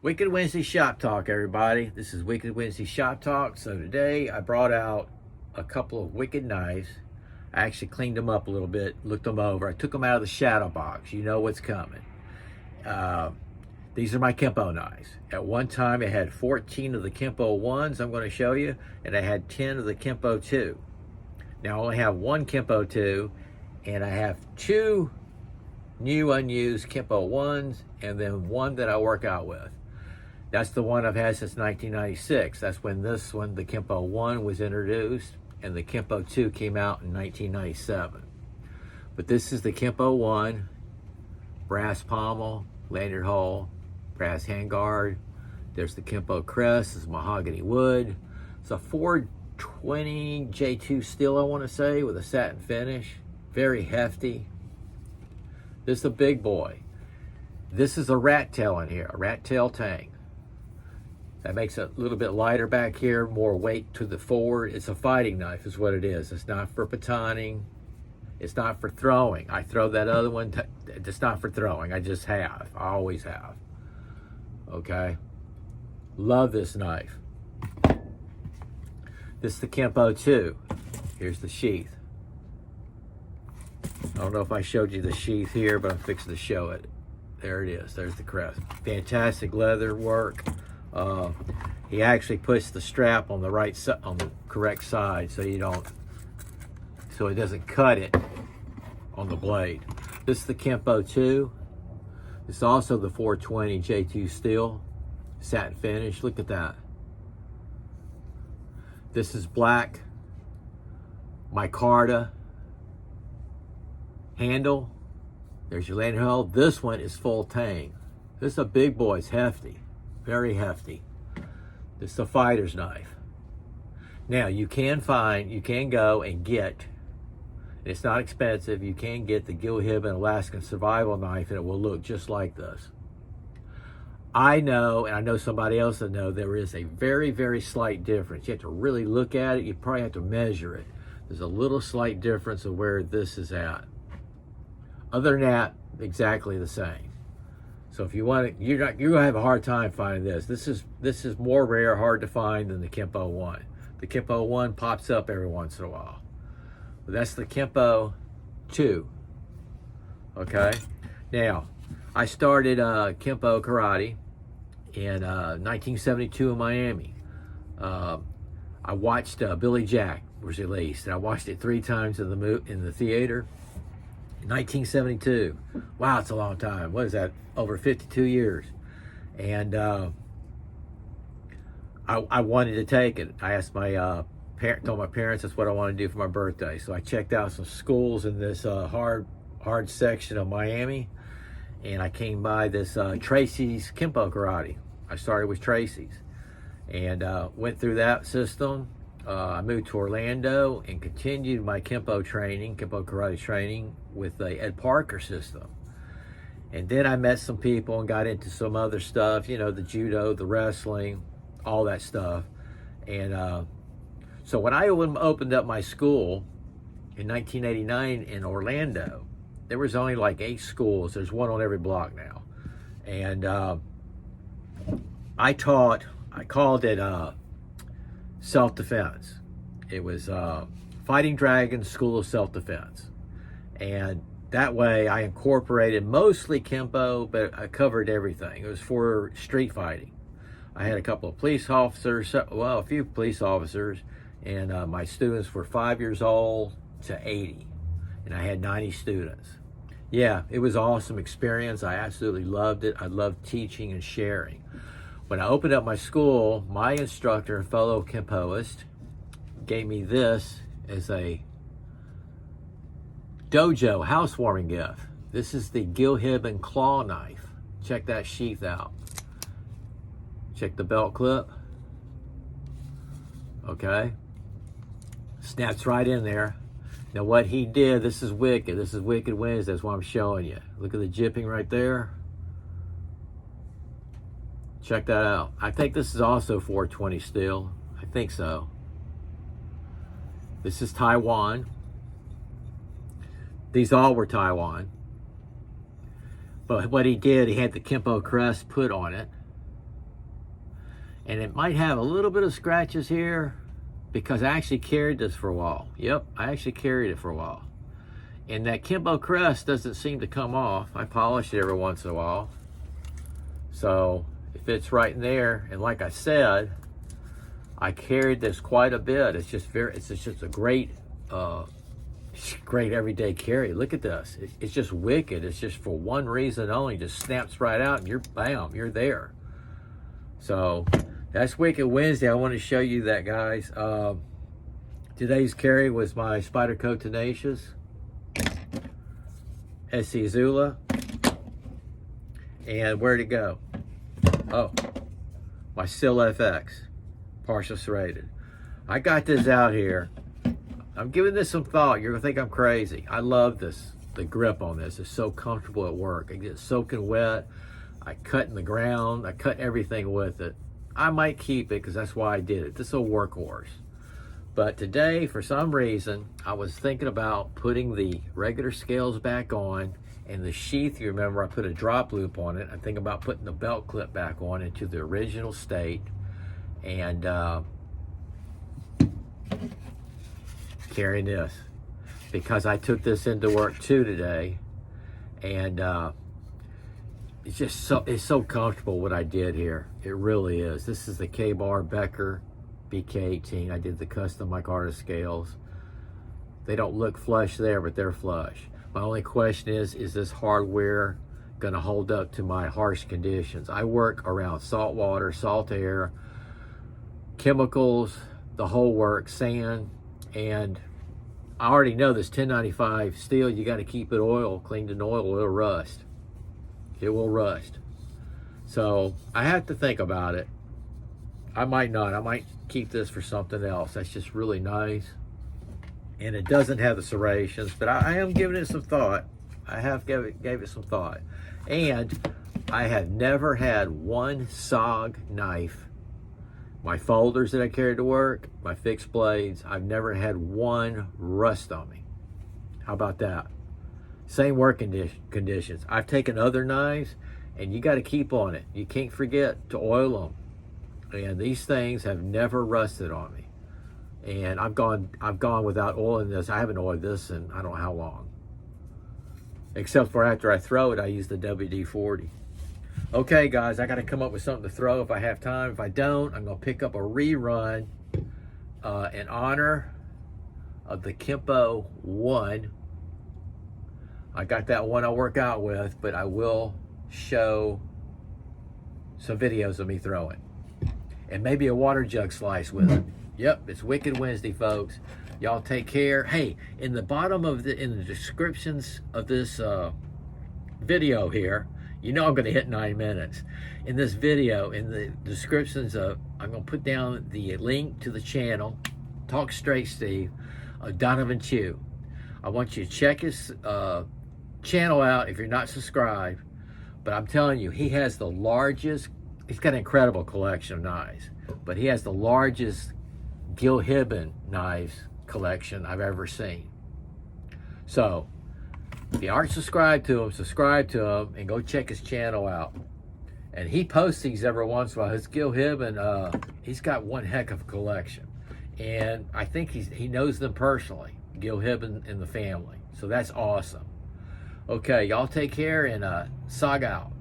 Wicked Wednesday Shop Talk, everybody. This is Wicked Wednesday Shop Talk. So today I brought out a couple of Wicked knives. I actually cleaned them up a little bit, looked them over. I took them out of the shadow box. You know what's coming. These are my Kempo knives. At one time I had 14 of the Kempo 1s I'm going to show you, and I had 10 of the Kempo 2. Now I only have one Kempo 2, and I have two new unused Kempo 1s, and then one that I work out with. That's the one I've had since 1996. That's when this one, the Kempo 1, was introduced, and the Kempo 2 came out in 1997. But this is the Kempo 1, brass pommel, lanyard hole, brass handguard. There's the Kempo crest, this is mahogany wood. It's a 420 J2 steel, I want to say, with a satin finish. Very hefty. This is a big boy. This is a rat tail in here, a rat tail tang. That makes it a little bit lighter back here, more weight to the forward. It's a fighting knife is what it is. It's not for batoning. It's not for throwing. I throw that other one. It's not for throwing. I just have. I always have. Okay? Love this knife. This is the Kempo 2. Here's the sheath. I don't know if I showed you the sheath here, but I'm fixing to show it. There it is. There's the crest. Fantastic leather work. He actually puts the strap on the right side, on the correct side, so it doesn't cut it on the blade. This is the Kempo 2. It's also the 420 J2 steel, satin finish. Look at that. This is black micarta handle. There's your lanyard hole. This one is full tang. This is a big boy. It's hefty. Very hefty. This is a fighter's knife. Now you can go and get, and it's not expensive, you can get the Gil Hibben Alaskan Survival Knife, and it will look just like this. I know, and I know somebody else that knows, there is a very, very slight difference. You have to really look at it. You probably have to measure it. There's a little slight difference of where this is at. Other than that, exactly the same. So if you want it, you're gonna have a hard time finding this. This is more rare, hard to find than the Kempo 1. The Kempo 1 pops up every once in a while. But that's the Kempo 2. Okay? Now, I started Kempo karate in 1972 in Miami. I watched Billy Jack was released, and I watched it 3 times in the theater. 1972. Wow, it's a long time. What is that? Over 52 years. And I wanted to take it. I asked told my parents that's what I want to do for my birthday. So I checked out some schools in this hard section of Miami, and I came by this Tracy's Kempo Karate. I started with Tracy's, and went through that system. I moved to Orlando and continued my Kempo karate training with the Ed Parker system. And then I met some people and got into some other stuff, you know, the judo, the wrestling, all that stuff. And so when I opened up my school in 1989 in Orlando, there was only like 8 schools. There's one on every block now. And I called it self-defense. It was Fighting Dragons School of Self-Defense. And that way I incorporated mostly Kempo, but I covered everything. It was for street fighting. I had a couple of police officers, well, a few police officers, and my students were 5 years old to 80. And I had 90 students. Yeah, it was an awesome experience. I absolutely loved it. I loved teaching and sharing. When I opened up my school, my instructor and fellow Kempoist gave me this as a dojo housewarming gift. This is the Gil Hibben claw knife. Check that sheath out. Check the belt clip. Okay. Snaps right in there. Now what he did, this is wicked. This is Wicked Wednesday. That's what I'm showing you. Look at the jipping right there. Check that out. I think this is also 420 steel. I think so. This is Taiwan. These all were Taiwan. But what he did, he had the Kempo crest put on it. And it might have a little bit of scratches here because I actually carried this for a while. Yep, I actually carried it for a while. And that Kempo crest doesn't seem to come off. I polish it every once in a while. So it fits right in there. And like I said, I carried this quite a bit. It's just a great, great everyday carry. Look at this. It's just wicked. It's just for one reason only. Just snaps right out and you're, bam, you're there. So that's Wicked Wednesday. I want to show you that, guys. Today's carry was my Spyderco Tenacious SC Zula. And where'd it go? Oh, my Stihl FX, partial serrated. I got this out here. I'm giving this some thought. You're gonna think I'm crazy. I love this. The grip on this is so comfortable at work. I get soaking wet. I cut in the ground. I cut everything with it. I might keep it because that's why I did it. This is a workhorse. But today, for some reason, I was thinking about putting the regular scales back on, and the sheath, you remember I put a drop loop on it. I'm thinking about putting the belt clip back on into the original state, and carrying this because I took this into work too today, and it's so comfortable what I did here. It really is. This is the Ka-Bar Becker BK18. I did the custom micarta scales. They don't look flush there, but they're flush. My only question is this hardware gonna hold up to my harsh conditions? I work around salt water, salt air, chemicals, the whole work, sand, and I already know this 1095 steel, you gotta keep it cleaned in oil, it'll rust. It will rust. So I have to think about it. I might not. I might keep this for something else. That's just really nice. And it doesn't have the serrations, but I am giving it some thought. I have gave it some thought. And I have never had one SOG knife. My folders that I carried to work, my fixed blades, I've never had one rust on me. How about that? Same work conditions. I've taken other knives, and you got to keep on it. You can't forget to oil them. And these things have never rusted on me. And I've gone without oiling this. I haven't oiled this in I don't know how long. Except for after I throw it, I use the WD-40. Okay, guys, I got to come up with something to throw if I have time. If I don't, I'm going to pick up a rerun in honor of the Kempo 1. I got that one I work out with, but I will show some videos of me throwing. And maybe a water jug slice with it. Yep, it's Wicked Wednesday, folks. Y'all take care. Hey, in the bottom of in the descriptions of this video here, you know I'm going to hit 9 minutes. In this video, in the descriptions I'm going to put down the link to the channel, Talk Straight Steve, Donovan Chew. I want you to check his channel out if you're not subscribed. But I'm telling you, he has the largest, he's got an incredible collection of knives, but he has the largest Gil Hibben knives collection I've ever seen. So if you aren't subscribed to him, subscribe to him and go check his channel out. And he posts these every once in a while. His Gil Hibben, he's got one heck of a collection. And I think he knows them personally, Gil Hibben and the family. So that's awesome. Okay, y'all take care, and SOG out.